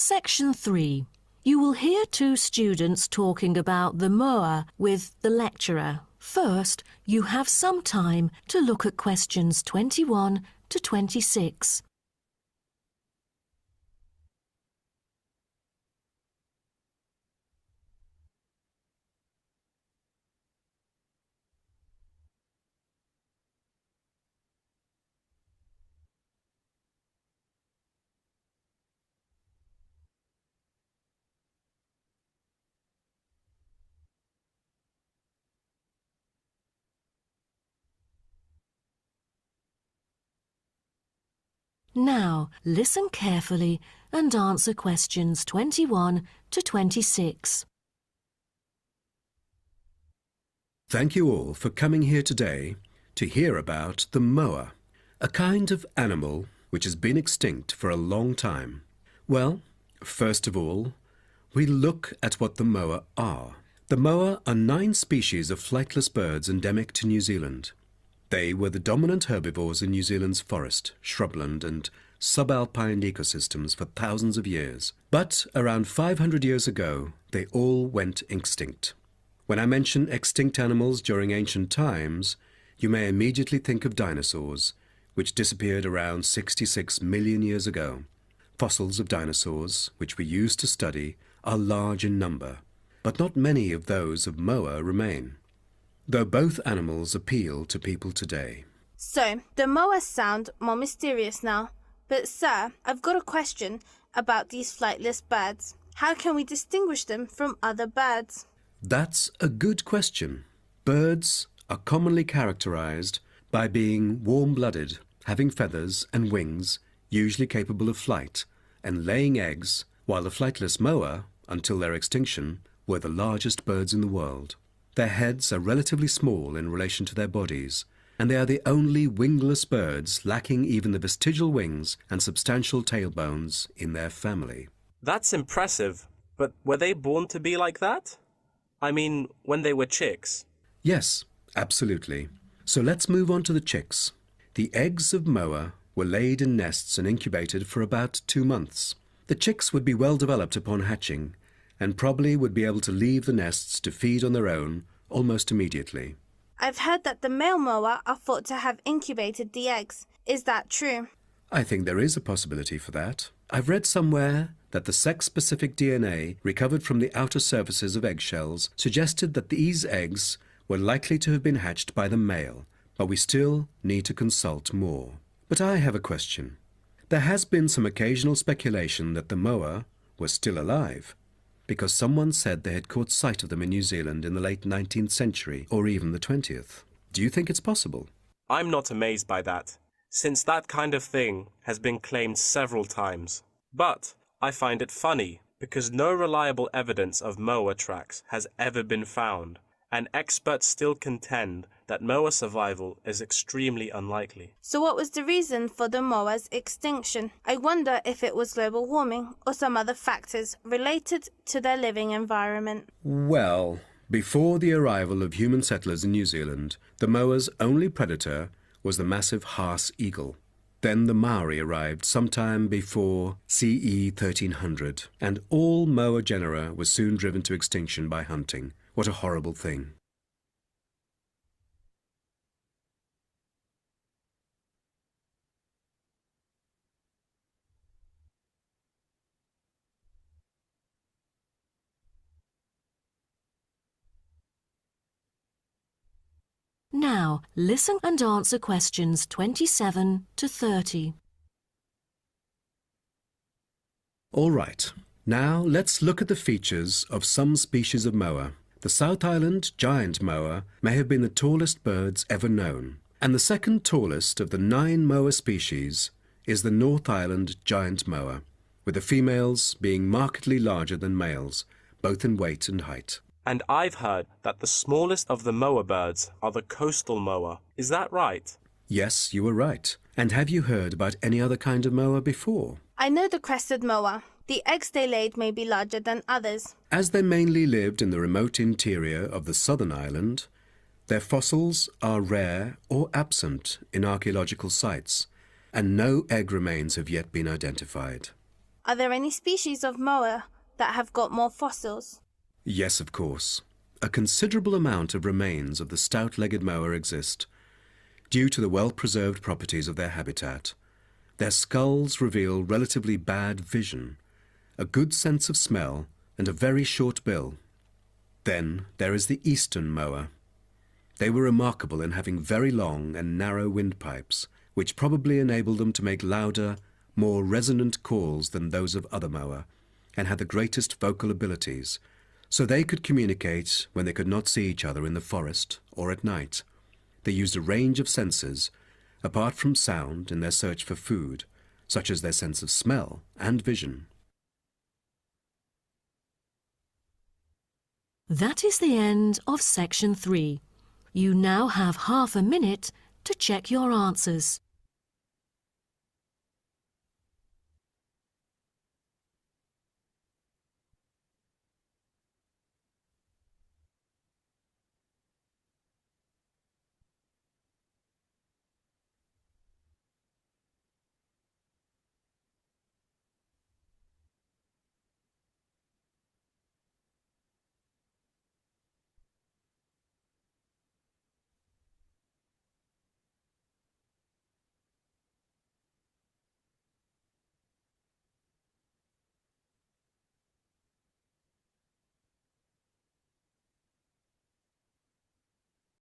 Section 3. You will hear two students talking about the moa with the lecturer. First, you have some time to look at questions 21 to 26. Now, listen carefully and answer questions 21 to 26. Thank you all for coming here today to hear about the moa, a kind of animal which has been extinct for a long time. Well, first of all, we look at what the moa are. The moa are 9 species of flightless birds endemic to New Zealand. They were the dominant herbivores in New Zealand's forest, shrubland and subalpine ecosystems for thousands of years. But around 500 years ago, they all went extinct. When I mention extinct animals during ancient times, you may immediately think of dinosaurs, which disappeared around 66 million years ago. Fossils of dinosaurs, which we use to study, are large in number, but not many of those of moa remain, though both animals appeal to people today. So, the moas sound more mysterious now. But sir, I've got a question about these flightless birds. How can we distinguish them from other birds? That's a good question. Birds are commonly characterized by being warm-blooded, having feathers and wings, usually capable of flight, and laying eggs, while the flightless moa, until their extinction, were the largest birds in the world. Their heads are relatively small in relation to their bodies, and they are the only wingless birds lacking even the vestigial wings and substantial tailbones in their family. That's impressive, but were they born to be like that? I mean, when they were chicks. Yes, absolutely. So let's move on to the chicks. The eggs of moa were laid in nests and incubated for about 2 months. The chicks would be well developed upon hatching, and probably would be able to leave the nests to feed on their own almost immediately. I've heard that the male moa are thought to have incubated the eggs. Is that true? I think there is a possibility for that. I've read somewhere that the sex-specific DNA recovered from the outer surfaces of eggshells suggested that these eggs were likely to have been hatched by the male, but we still need to consult more. But I have a question. There has been some occasional speculation that the moa were still alive, because someone said they had caught sight of them in New Zealand in the late 19th century or even the 20th. Do you think it's possible? I'm not amazed by that, since that kind of thing has been claimed several times. But I find it funny because no reliable evidence of moa tracks has ever been found, and experts still contend that moa survival is extremely unlikely. So what was the reason for the moa's extinction? I wonder if it was global warming or some other factors related to their living environment. Well, before the arrival of human settlers in New Zealand, the moa's only predator was the massive Haas eagle. Then the Maori arrived sometime before CE 1300, and all moa genera were soon driven to extinction by hunting. What a horrible thing. Now, listen and answer questions 27 to 30. All right, now let's look at the features of some species of moa. The South Island giant moa may have been the tallest birds ever known, and the second tallest of the 9 moa species is the North Island giant moa, with the females being markedly larger than males, both in weight and height. And I've heard that the smallest of the moa birds are the coastal moa. Is that right? Yes, you were right. And have you heard about any other kind of moa before? I know the crested moa. The eggs they laid may be larger than others. As they mainly lived in the remote interior of the southern island, their fossils are rare or absent in archaeological sites, and no egg remains have yet been identified. Are there any species of moa that have got more fossils? Yes, of course. A considerable amount of remains of the stout-legged moa exist, due to the well-preserved properties of their habitat. Their skulls reveal relatively bad vision, a good sense of smell, and a very short bill. Then there is the eastern moa. They were remarkable in having very long and narrow windpipes, which probably enabled them to make louder, more resonant calls than those of other moa, and had the greatest vocal abilities, so they could communicate when they could not see each other in the forest or at night. They used a range of senses, apart from sound, in their search for food, such as their sense of smell and vision. That is the end of section 3. You now have half a minute to check your answers.